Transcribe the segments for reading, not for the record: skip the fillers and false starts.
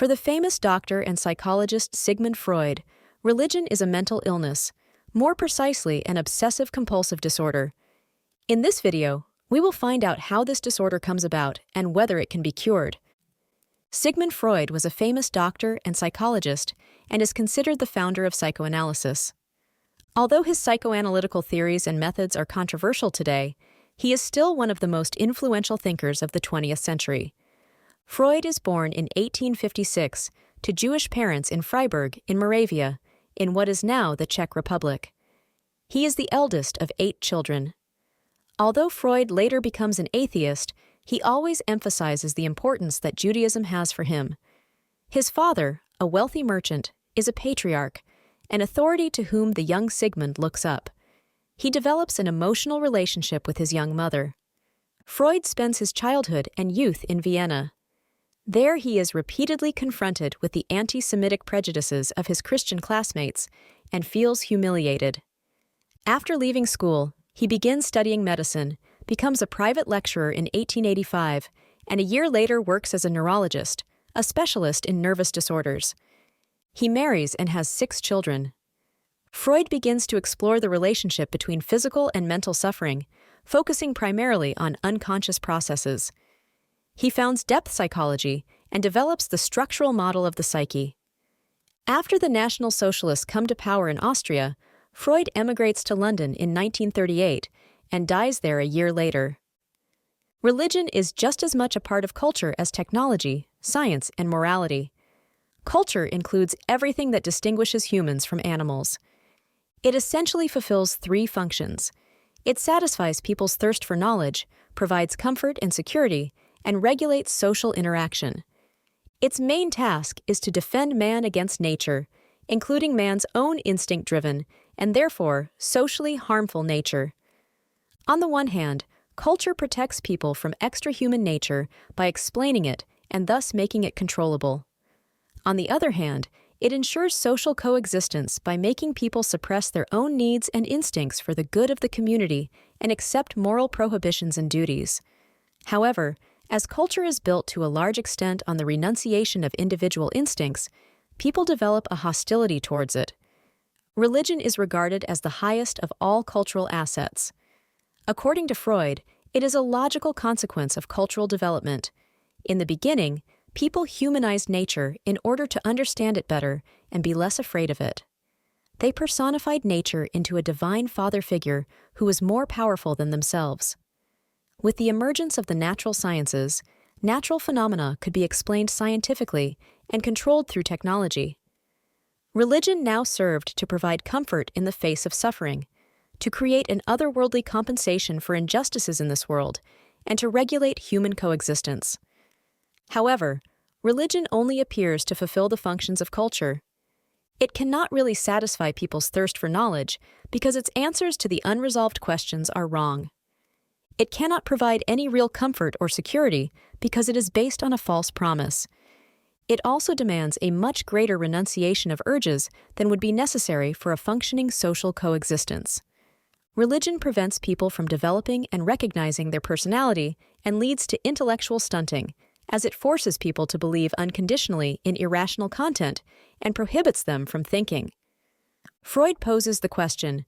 For the famous doctor and psychologist Sigmund Freud, religion is a mental illness, more precisely an obsessive-compulsive disorder. In this video, we will find out how this disorder comes about and whether it can be cured. Sigmund Freud was a famous doctor and psychologist and is considered the founder of psychoanalysis. Although his psychoanalytical theories and methods are controversial today, he is still one of the most influential thinkers of the 20th century. Freud is born in 1856 to Jewish parents in Freiburg, in Moravia, in what is now the Czech Republic. He is the eldest of 8 children. Although Freud later becomes an atheist, he always emphasizes the importance that Judaism has for him. His father, a wealthy merchant, is a patriarch, an authority to whom the young Sigmund looks up. He develops an emotional relationship with his young mother. Freud spends his childhood and youth in Vienna. There he is repeatedly confronted with the anti-Semitic prejudices of his Christian classmates and feels humiliated. After leaving school, he begins studying medicine, becomes a private lecturer in 1885, and a year later works as a neurologist, a specialist in nervous disorders. He marries and has 6 children. Freud begins to explore the relationship between physical and mental suffering, focusing primarily on unconscious processes. He founds depth psychology and develops the structural model of the psyche. After the National Socialists come to power in Austria, Freud emigrates to London in 1938 and dies there a year later. Religion is just as much a part of culture as technology, science, and morality. Culture includes everything that distinguishes humans from animals. It essentially fulfills 3 functions. It satisfies people's thirst for knowledge, provides comfort and security, and regulates social interaction. Its main task is to defend man against nature, including man's own instinct-driven and therefore socially harmful nature. On the one hand, culture protects people from extra-human nature by explaining it and thus making it controllable. On the other hand, it ensures social coexistence by making people suppress their own needs and instincts for the good of the community and accept moral prohibitions and duties. However, as culture is built to a large extent on the renunciation of individual instincts, people develop a hostility towards it. Religion is regarded as the highest of all cultural assets. According to Freud, it is a logical consequence of cultural development. In the beginning, people humanized nature in order to understand it better and be less afraid of it. They personified nature into a divine father figure who was more powerful than themselves. With the emergence of the natural sciences, natural phenomena could be explained scientifically and controlled through technology. Religion now served to provide comfort in the face of suffering, to create an otherworldly compensation for injustices in this world, and to regulate human coexistence. However, religion only appears to fulfill the functions of culture. It cannot really satisfy people's thirst for knowledge because its answers to the unresolved questions are wrong. It cannot provide any real comfort or security because it is based on a false promise. It also demands a much greater renunciation of urges than would be necessary for a functioning social coexistence. Religion prevents people from developing and recognizing their personality and leads to intellectual stunting, as it forces people to believe unconditionally in irrational content and prohibits them from thinking. Freud poses the question,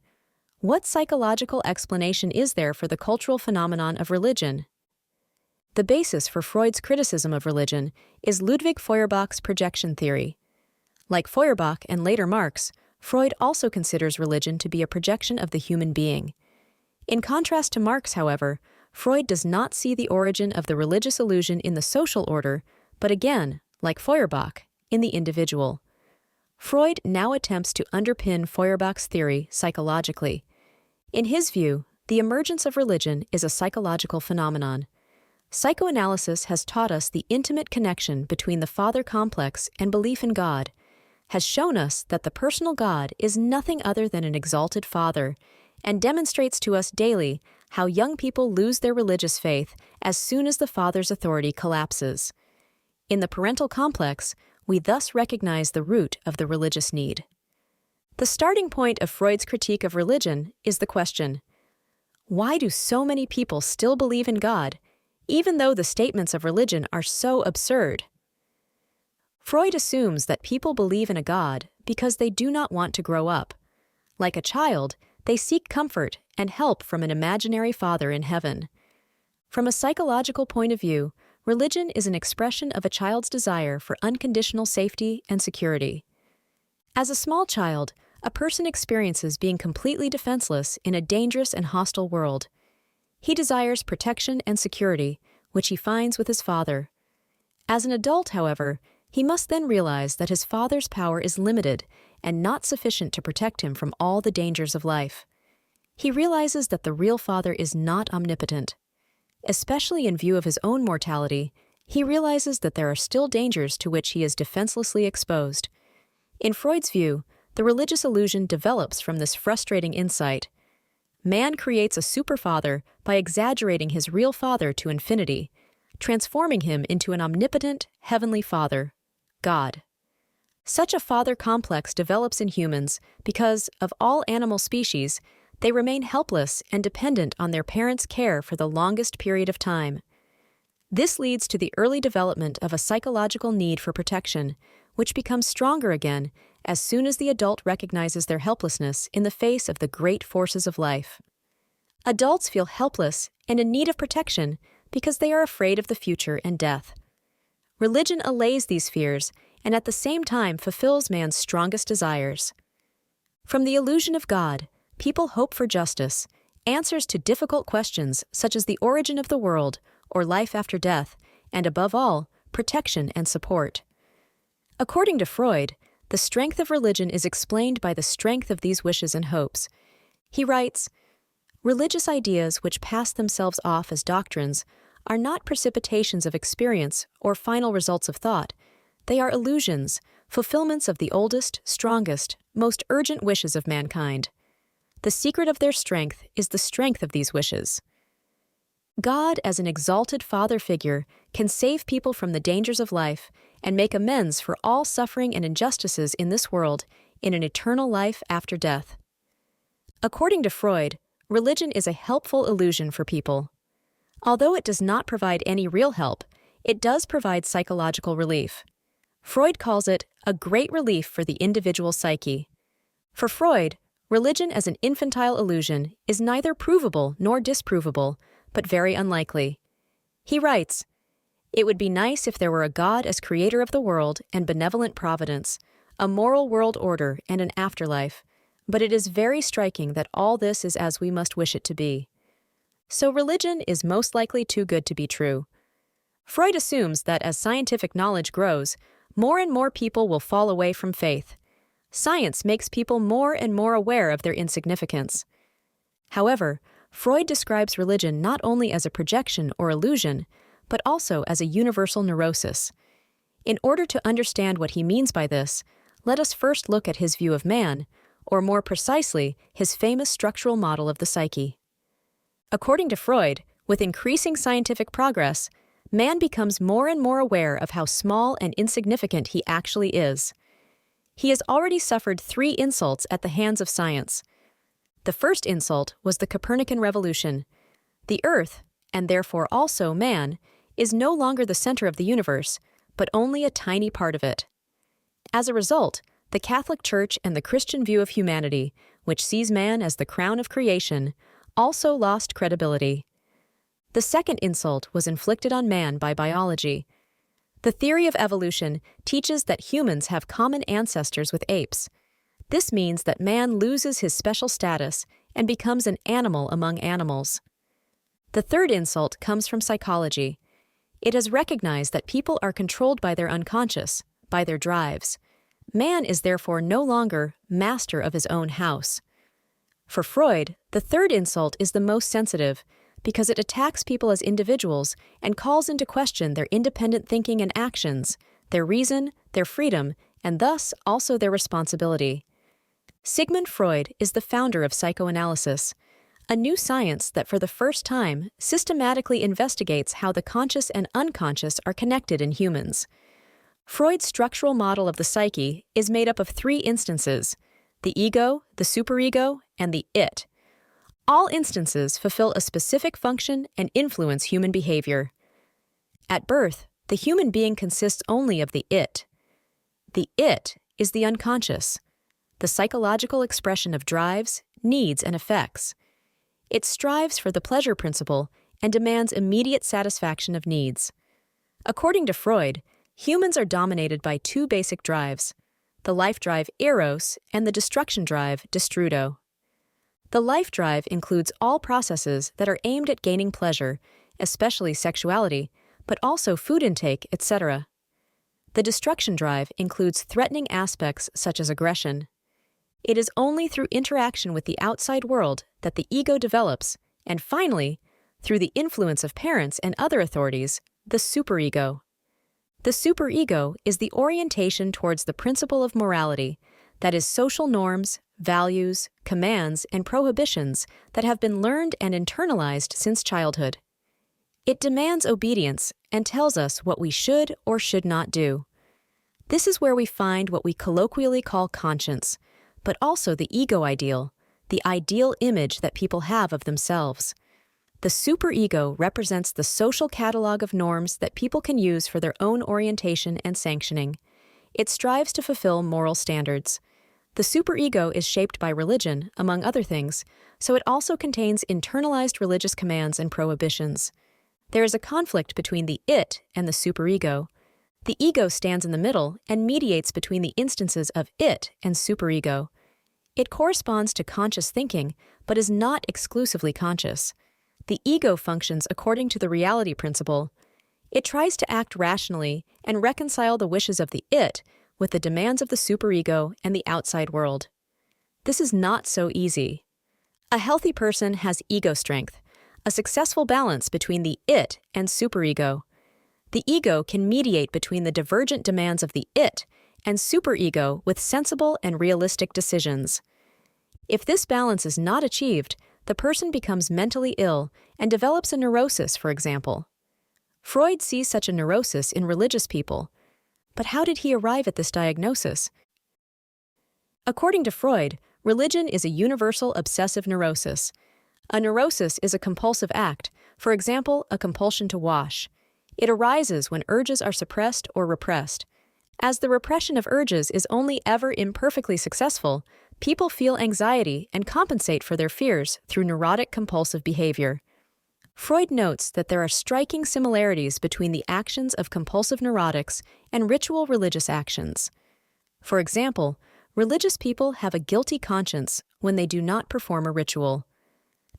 what psychological explanation is there for the cultural phenomenon of religion? The basis for Freud's criticism of religion is Ludwig Feuerbach's projection theory. Like Feuerbach and later Marx, Freud also considers religion to be a projection of the human being. In contrast to Marx, however, Freud does not see the origin of the religious illusion in the social order, but again, like Feuerbach, in the individual. Freud now attempts to underpin Feuerbach's theory psychologically. In his view, the emergence of religion is a psychological phenomenon. Psychoanalysis has taught us the intimate connection between the father complex and belief in God, has shown us that the personal God is nothing other than an exalted father, and demonstrates to us daily how young people lose their religious faith as soon as the father's authority collapses. In the parental complex, we thus recognize the root of the religious need. The starting point of Freud's critique of religion is the question, why do so many people still believe in God, even though the statements of religion are so absurd? Freud assumes that people believe in a God because they do not want to grow up. Like a child, they seek comfort and help from an imaginary father in heaven. From a psychological point of view, religion is an expression of a child's desire for unconditional safety and security. As a small child, a person experiences being completely defenseless in a dangerous and hostile world. He desires protection and security, which he finds with his father. As an adult, however, he must then realize that his father's power is limited and not sufficient to protect him from all the dangers of life. He realizes that the real father is not omnipotent. Especially in view of his own mortality, he realizes that there are still dangers to which he is defenselessly exposed. In Freud's view, the religious illusion develops from this frustrating insight. Man creates a superfather by exaggerating his real father to infinity, transforming him into an omnipotent, heavenly father, God. Such a father complex develops in humans because, of all animal species, they remain helpless and dependent on their parents' care for the longest period of time. This leads to the early development of a psychological need for protection, which becomes stronger again as soon as the adult recognizes their helplessness in the face of the great forces of life. Adults feel helpless and in need of protection because they are afraid of the future and death. Religion allays these fears and at the same time fulfills man's strongest desires. From the illusion of God, people hope for justice, answers to difficult questions such as the origin of the world or life after death, and above all, protection and support. According to Freud, the strength of religion is explained by the strength of these wishes and hopes. He writes, "Religious ideas which pass themselves off as doctrines are not precipitations of experience or final results of thought. They are illusions, fulfillments of the oldest, strongest, most urgent wishes of mankind. The secret of their strength is the strength of these wishes." God, as an exalted father figure, can save people from the dangers of life and make amends for all suffering and injustices in this world in an eternal life after death. According to Freud, religion is a helpful illusion for people. Although it does not provide any real help, it does provide psychological relief. Freud calls it a great relief for the individual psyche. For Freud, religion as an infantile illusion is neither provable nor disprovable, but very unlikely. He writes, "It would be nice if there were a God as creator of the world and benevolent providence, a moral world order and an afterlife, but it is very striking that all this is as we must wish it to be. So religion is most likely too good to be true." Freud assumes that as scientific knowledge grows, more and more people will fall away from faith. Science makes people more and more aware of their insignificance. However, Freud describes religion not only as a projection or illusion, but also as a universal neurosis. In order to understand what he means by this, let us first look at his view of man, or more precisely, his famous structural model of the psyche. According to Freud, with increasing scientific progress, man becomes more and more aware of how small and insignificant he actually is. He has already suffered 3 insults at the hands of science. The first insult was the Copernican revolution. The Earth, and therefore also man, is no longer the center of the universe, but only a tiny part of it. As a result, the Catholic Church and the Christian view of humanity, which sees man as the crown of creation, also lost credibility. The second insult was inflicted on man by biology. The theory of evolution teaches that humans have common ancestors with apes. This means that man loses his special status and becomes an animal among animals. The third insult comes from psychology. It has recognized that people are controlled by their unconscious, by their drives. Man is therefore no longer master of his own house. For Freud, the third insult is the most sensitive because it attacks people as individuals and calls into question their independent thinking and actions, their reason, their freedom, and thus also their responsibility. Sigmund Freud is the founder of psychoanalysis, a new science that for the first time systematically investigates how the conscious and unconscious are connected in humans. Freud's structural model of the psyche is made up of 3 instances: the ego, the superego, and the it. All instances fulfill a specific function and influence human behavior. At birth, the human being consists only of the it. The it is the unconscious, the psychological expression of drives, needs, and effects. It strives for the pleasure principle and demands immediate satisfaction of needs. According to Freud, humans are dominated by two basic drives, the life drive eros and the destruction drive destrudo. The life drive includes all processes that are aimed at gaining pleasure, especially sexuality, but also food intake, etc. The destruction drive includes threatening aspects such as aggression. It is only through interaction with the outside world that the ego develops, and finally, through the influence of parents and other authorities, the superego. The superego is the orientation towards the principle of morality, that is, social norms, values, commands, and prohibitions that have been learned and internalized since childhood. It demands obedience and tells us what we should or should not do. This is where we find what we colloquially call conscience, but also the ego ideal, the ideal image that people have of themselves. The superego represents the social catalog of norms that people can use for their own orientation and sanctioning. It strives to fulfill moral standards. The superego is shaped by religion, among other things, so it also contains internalized religious commands and prohibitions. There is a conflict between the it and the superego. The ego stands in the middle and mediates between the instances of it and superego. It corresponds to conscious thinking, but is not exclusively conscious. The ego functions according to the reality principle. It tries to act rationally and reconcile the wishes of the it with the demands of the superego and the outside world. This is not so easy. A healthy person has ego strength, a successful balance between the it and superego. The ego can mediate between the divergent demands of the it and superego with sensible and realistic decisions. If this balance is not achieved, the person becomes mentally ill and develops a neurosis, for example. Freud sees such a neurosis in religious people. But how did he arrive at this diagnosis? According to Freud, religion is a universal obsessive neurosis. A neurosis is a compulsive act, for example, a compulsion to wash. It arises when urges are suppressed or repressed. As the repression of urges is only ever imperfectly successful, people feel anxiety and compensate for their fears through neurotic compulsive behavior. Freud notes that there are striking similarities between the actions of compulsive neurotics and ritual religious actions. For example, religious people have a guilty conscience when they do not perform a ritual.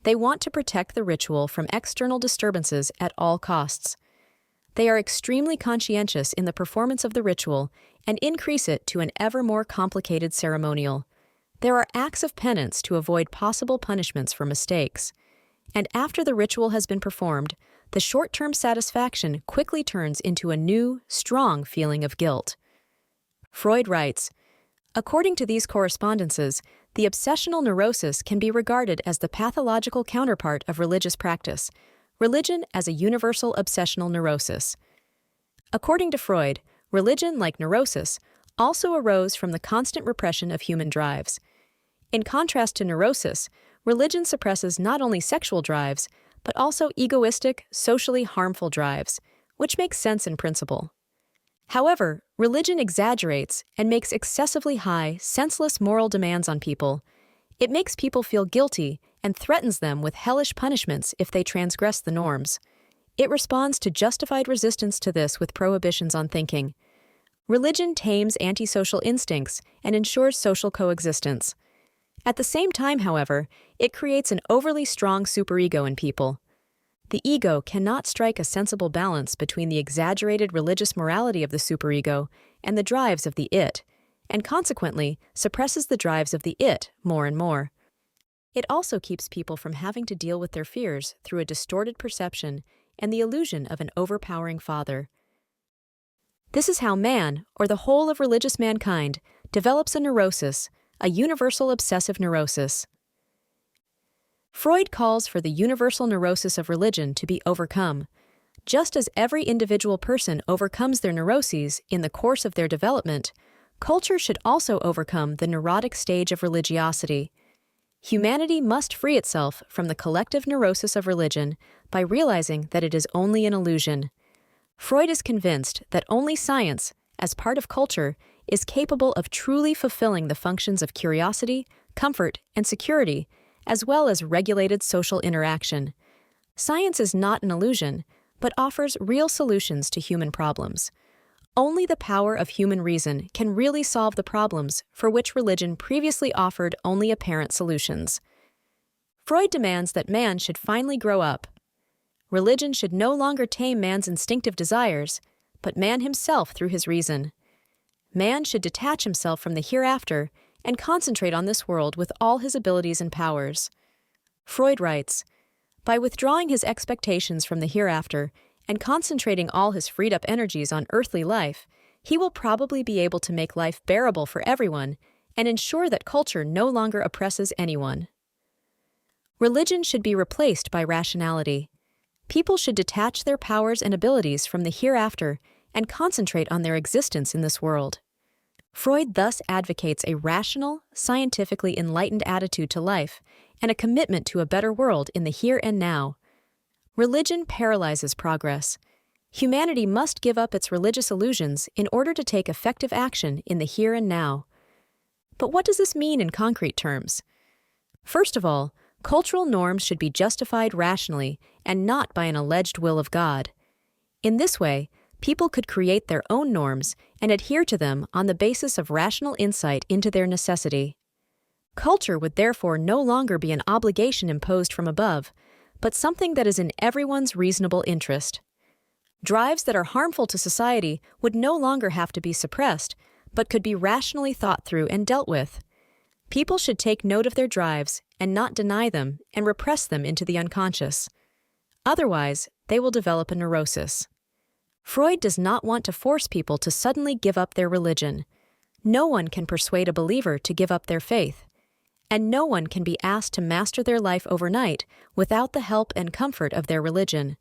They want to protect the ritual from external disturbances at all costs. They are extremely conscientious in the performance of the ritual and increase it to an ever more complicated ceremonial. There are acts of penance to avoid possible punishments for mistakes. And after the ritual has been performed, the short-term satisfaction quickly turns into a new, strong feeling of guilt. Freud writes, according to these correspondences, the obsessional neurosis can be regarded as the pathological counterpart of religious practice, religion as a universal obsessional neurosis. According to Freud, religion, like neurosis, also arose from the constant repression of human drives. In contrast to neurosis, religion suppresses not only sexual drives, but also egoistic, socially harmful drives, which makes sense in principle. However, religion exaggerates and makes excessively high, senseless moral demands on people. It makes people feel guilty and threatens them with hellish punishments if they transgress the norms. It responds to justified resistance to this with prohibitions on thinking. Religion tames antisocial instincts and ensures social coexistence. At the same time, however, it creates an overly strong superego in people. The ego cannot strike a sensible balance between the exaggerated religious morality of the superego and the drives of the it, and consequently suppresses the drives of the it more and more. It also keeps people from having to deal with their fears through a distorted perception and the illusion of an overpowering father. This is how man, or the whole of religious mankind, develops a neurosis, a universal obsessive neurosis. Freud calls for the universal neurosis of religion to be overcome. Just as every individual person overcomes their neuroses in the course of their development, culture should also overcome the neurotic stage of religiosity. Humanity must free itself from the collective neurosis of religion by realizing that it is only an illusion. Freud is convinced that only science, as part of culture, is capable of truly fulfilling the functions of curiosity, comfort, and security, as well as regulated social interaction. Science is not an illusion, but offers real solutions to human problems. Only the power of human reason can really solve the problems for which religion previously offered only apparent solutions. Freud demands that man should finally grow up. Religion should no longer tame man's instinctive desires, but man himself through his reason. Man should detach himself from the hereafter and concentrate on this world with all his abilities and powers. Freud writes, by withdrawing his expectations from the hereafter and concentrating all his freed-up energies on earthly life, he will probably be able to make life bearable for everyone and ensure that culture no longer oppresses anyone. Religion should be replaced by rationality. People should detach their powers and abilities from the hereafter and concentrate on their existence in this world. Freud thus advocates a rational, scientifically enlightened attitude to life and a commitment to a better world in the here and now. Religion paralyzes progress. Humanity must give up its religious illusions in order to take effective action in the here and now. But what does this mean in concrete terms? First of all, cultural norms should be justified rationally and not by an alleged will of God. In this way, people could create their own norms and adhere to them on the basis of rational insight into their necessity. Culture would therefore no longer be an obligation imposed from above, but something that is in everyone's reasonable interest. Drives that are harmful to society would no longer have to be suppressed, but could be rationally thought through and dealt with. People should take note of their drives and not deny them and repress them into the unconscious. Otherwise, they will develop a neurosis. Freud does not want to force people to suddenly give up their religion. No one can persuade a believer to give up their faith. And no one can be asked to master their life overnight without the help and comfort of their religion.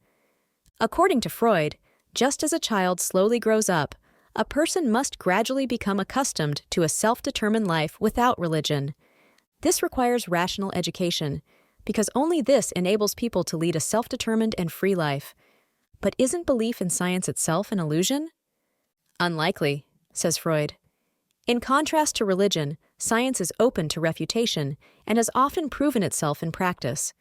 According to Freud, just as a child slowly grows up, a person must gradually become accustomed to a self-determined life without religion. This requires rational education, because only this enables people to lead a self-determined and free life. But isn't belief in science itself an illusion? Unlikely, says Freud. In contrast to religion, science is open to refutation and has often proven itself in practice.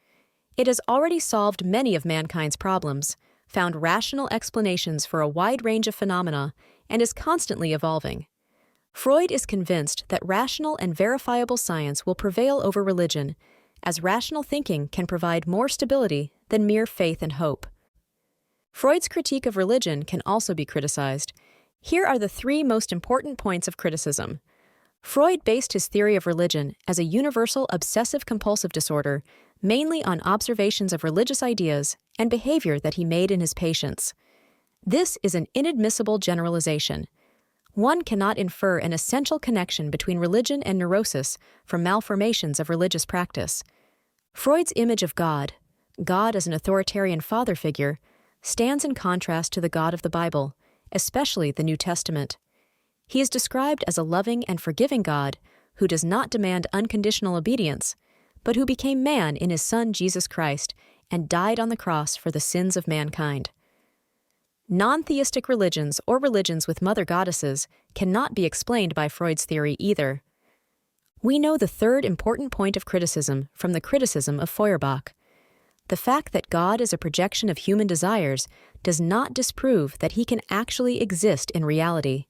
It has already solved many of mankind's problems, found rational explanations for a wide range of phenomena, and is constantly evolving. Freud is convinced that rational and verifiable science will prevail over religion, as rational thinking can provide more stability than mere faith and hope. Freud's critique of religion can also be criticized. Here are the three most important points of criticism. Freud based his theory of religion as a universal obsessive-compulsive disorder mainly on observations of religious ideas and behavior that he made in his patients. This is an inadmissible generalization. One cannot infer an essential connection between religion and neurosis from malformations of religious practice. Freud's image of God as an authoritarian father figure, stands in contrast to the God of the Bible, especially the New Testament. He is described as a loving and forgiving God who does not demand unconditional obedience, but who became man in his Son Jesus Christ and died on the cross for the sins of mankind. Non-theistic religions or religions with mother goddesses cannot be explained by Freud's theory either. We know the third important point of criticism from the criticism of Feuerbach. The fact that God is a projection of human desires does not disprove that he can actually exist in reality.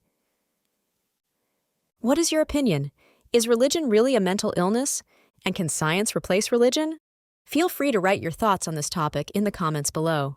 What is your opinion? Is religion really a mental illness? And can science replace religion? Feel free to write your thoughts on this topic in the comments below.